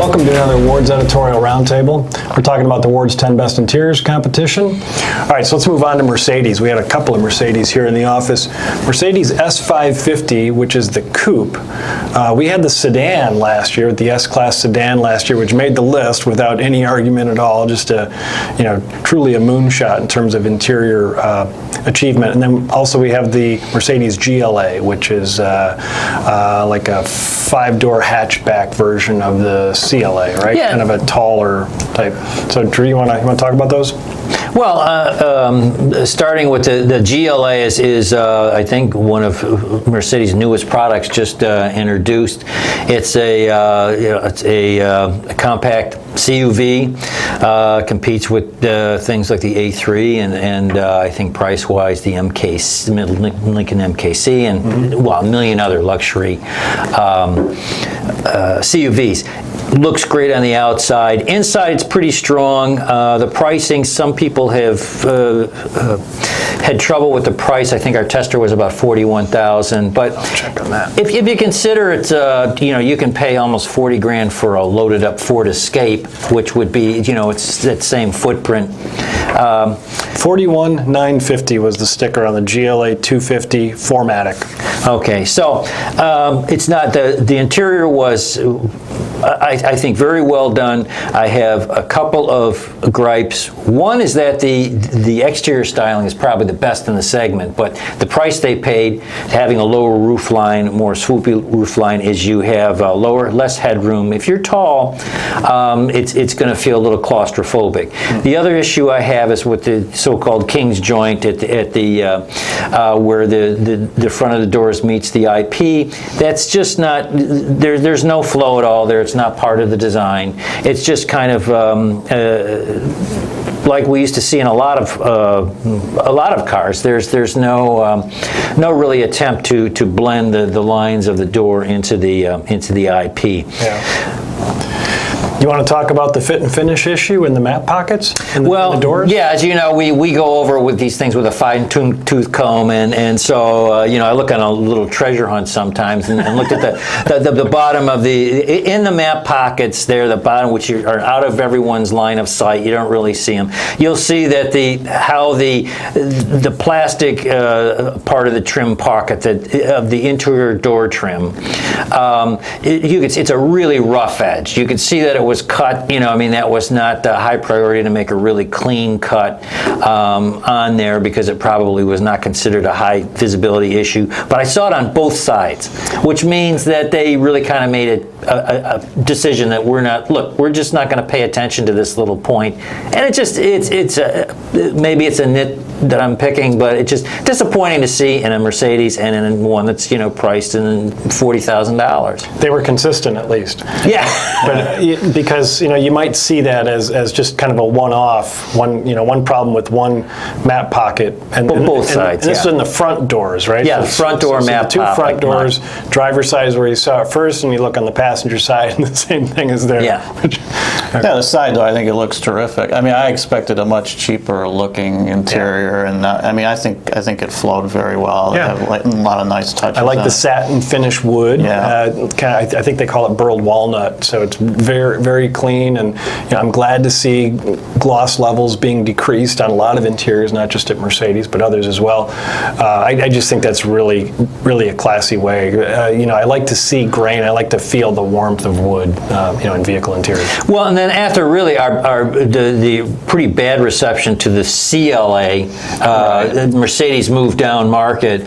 Welcome to another Awards Editorial Roundtable. We're talking about the Awards 10 Best Interiors competition. All right, so let's move on to Mercedes. We had a couple of Mercedes here in the office. Mercedes S550, which is the coupe. We had the sedan last year, the S-Class sedan last year, which made the list without any argument at all. Just a, truly a moonshot in terms of interior achievement. And then also we have the Mercedes GLA, which is like a 5-door hatchback version of the CLA, right? Yeah. Kind of a taller type. So Drew, you want to talk about those? Well, starting with the GLA is I think one of Mercedes' newest products, just introduced. It's a compact CUV, competes with things like the A3 and I think price-wise the Lincoln MKC and well, a million other luxury CUVs. Looks great on the outside. Inside, it's pretty strong. The pricing, some people have had trouble with the price. I think our tester was about $41,000. But I'll check on that. If you consider it, you can pay almost $40,000 for a loaded-up Ford Escape, which would be, it's that same footprint. $41,950 was the sticker on the GLA 250 4MATIC. Okay, so it's not the interior was. I think very well done. I have a couple of gripes. One is that the exterior styling is probably the best in the segment, but the price they paid, having a lower roof line, more swoopy roof line, is you have less headroom. If you're tall, it's going to feel a little claustrophobic. The other issue I have is with the so-called King's joint at the where the front of the doors meets the IP. That's just not there's no flow at all there. It's not part of the design. It's just kind of like we used to see in a lot of cars. There's no really attempt to blend the lines of the door into the IP. Yeah. You want to talk about the fit and finish issue in the map pockets in the doors? Yeah, as you know, we go over with these things with a fine-tooth comb, and so I look on a little treasure hunt sometimes and look at the bottom of in the map pockets there, the bottom, which are out of everyone's line of sight. You don't really see them. You'll see that how the plastic part of the trim pocket of the interior door trim, it's a really rough edge. You can see that it was cut, that was not a high priority to make a really clean cut on there because it probably was not considered a high visibility issue. But I saw it on both sides, which means that they really kind of made a decision that we're just not going to pay attention to this little point. And maybe it's a nit that I'm picking, but it's just disappointing to see in a Mercedes and in one that's priced in $40,000. They were consistent at least. Yeah. But because you might see that as just kind of a one-off, one problem with one map pocket and both sides. And this is in the front doors, right? Yeah, so front door map the two front doors, driver's side is where you saw it first, and you look on the passenger side, and the same thing is there. Yeah. Yeah, the side door, I think it looks terrific. I mean, I expected a much cheaper looking interior, and I think it flowed very well. Yeah. They have a lot of nice touches. I like the satin finish wood. Yeah. I think they call it burled walnut, so it's very, very clean, and I'm glad to see gloss levels being decreased on a lot of interiors, not just at Mercedes, but others as well. I just think that's really, really a classy way. I like to see grain. I like to feel the warmth of wood, in vehicle interiors. Well, and then after really the pretty bad reception to the CLA, Mercedes moved down market,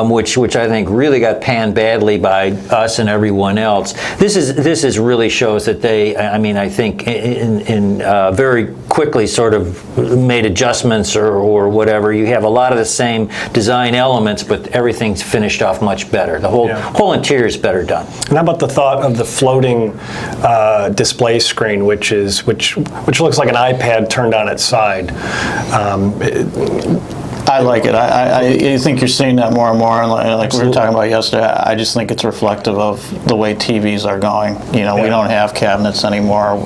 which I think really got panned badly by us and everyone else. This is really shows that they, I think, in very quickly sort of made adjustments or whatever. You have a lot of the same design elements, but everything's finished off much better. The whole interior is better done. And how about the thought of the floating display screen, which looks like an iPad turned on its side? I like it. I think you're seeing that more and more, and like we were talking about yesterday. I just think it's reflective of the way TVs are going. You know, we don't have cabinets anymore.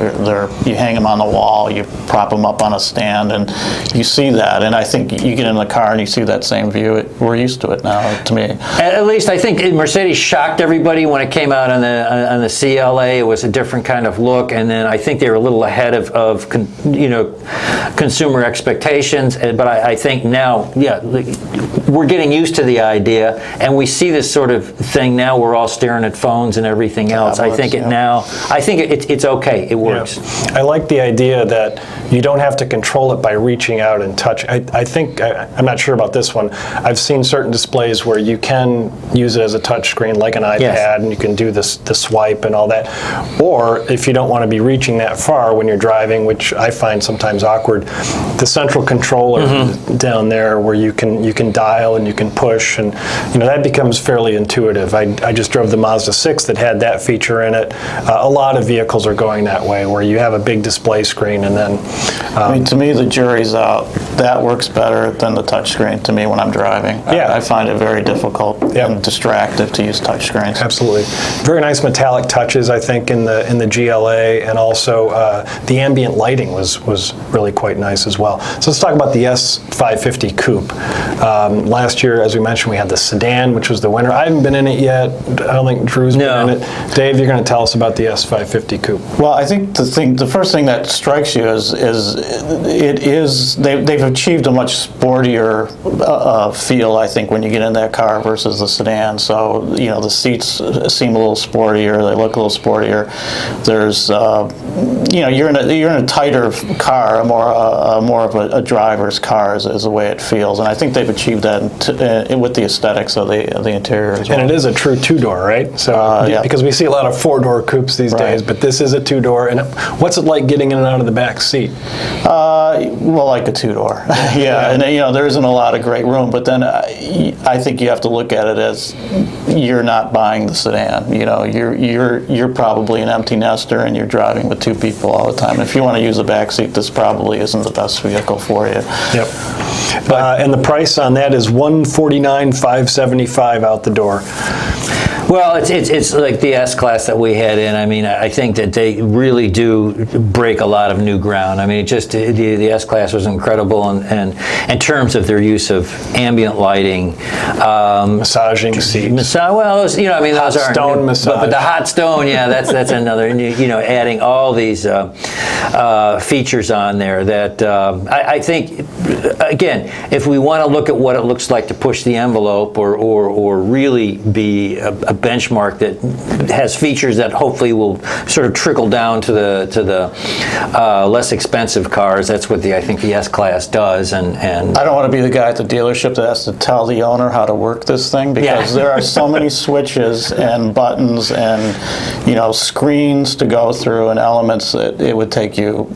You hang them on the wall, you prop them up on a stand, and you see that. And I think you get in the car and you see that same view. We're used to it now, to me. At least I think Mercedes shocked everybody when it came out on the CLA. It was a different kind of look, and then I think they were a little ahead of consumer expectations. But I think now, yeah, we're getting used to the idea, and we see this sort of thing now. We're all staring at phones and everything else. I think it's okay. It works. Yeah. I like the idea that you don't have to control it by reaching out and touch. I think, I'm not sure about this one, I've seen certain displays where you can use it as a touch screen like an iPad, Yes. and you can do the swipe and all that. Or if you don't want to be reaching that far when you're driving, which I find sometimes awkward, the central controller down there where you can dial and you can push, and that becomes fairly intuitive. I just drove the Mazda 6 that had that feature in it. A lot of vehicles are going that way, where you have a big display screen and then... I mean, to me, the jury's out. That works better than the touchscreen to me when I'm driving. Yeah. I find it very difficult and distractive to use touchscreens. Absolutely. Very nice metallic touches, I think, in the GLA, and also the ambient lighting was really quite nice as well. So let's talk about the S550 Coupe. Last year, as we mentioned, we had the sedan, which was the winner. I haven't been in it yet. I don't think Drew's been in it. Dave, you're going to tell us about the S550 Coupe. Well, I think the first thing that strikes you is they've achieved a much sportier feel, I think, when you get in that car versus the sedan. So the seats seem a little sportier. They look a little sportier. There's you're in a tighter car, more of a driver's car is the way it feels, and I think they've achieved that with the aesthetics of the interior as well. And it is a true two-door, right? So because we see a lot of four-door coupes these days, but this is a two-door. And what's it like getting in and out of the back seat? Well, like a two-door. Yeah, and there isn't a lot of great room, but then I think you have to look at it as you're not buying the sedan. You're probably an empty nester and you're driving with two people all the time. If you want to use a back seat, this probably isn't the best vehicle for you. Yep. And the price on that is $149,575 out the door. Well, it's like the S-Class that we had in. I mean, I think that they really do break a lot of new ground. I mean, the S-Class was incredible and in terms of their use of ambient lighting. Massaging seats. Those hot aren't stone new, massage. but the hot stone, that's another, adding all these features on there that I think, again, if we want to look at what it looks like to push the envelope or really be a benchmark that has features that hopefully will sort of trickle down to the less expensive cars. That's what I think the S-Class does. And I don't want to be the guy at the dealership that has to tell the owner how to work this thing, because there are so many switches and buttons and screens to go through and elements that it would take you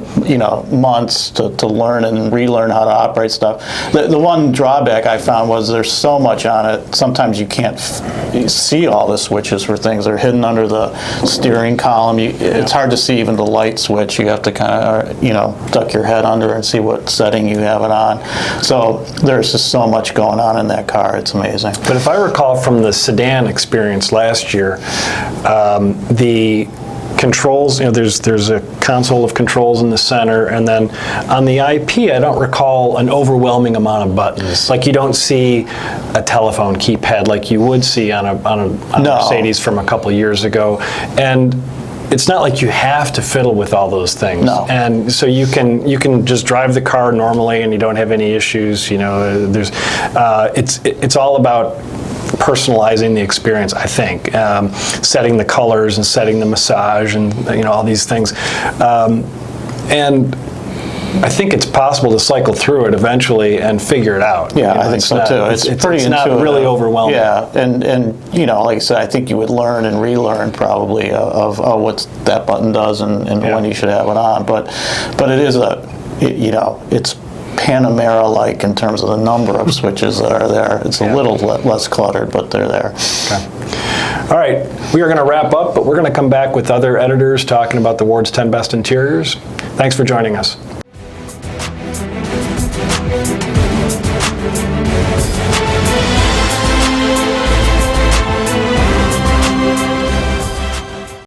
months to learn and relearn how to operate stuff. The one drawback I found was there's so much on it. Sometimes you can't see all the switches for things. They're hidden under the steering column. It's hard to see even the light switch. You have to kind of, duck your head under and see what setting you have it on. So there's just so much going on in that car. It's amazing. But if I recall from the sedan experience last year, the controls, there's a console of controls in the center, and then on the IP, I don't recall an overwhelming amount of buttons. Like you don't see a telephone keypad like you would see on a Mercedes from a couple years ago, and it's not like you have to fiddle with all those things. No. And so you can just drive the car normally, and you don't have any issues. It's all about personalizing the experience, I think, setting the colors and setting the massage and all these things, and I think it's possible to cycle through it eventually and figure it out. Yeah, I think so too. It's pretty not intuitive. Really overwhelming. Yeah, and like I said, I think you would learn and relearn probably of what that button does and when you should have it on. But it is it's Panamera-like in terms of the number of switches that are there. It's a little less cluttered, but they're there. Okay. All right, we are going to wrap up, but we're going to come back with other editors talking about the Ward's 10 Best Interiors. Thanks for joining us.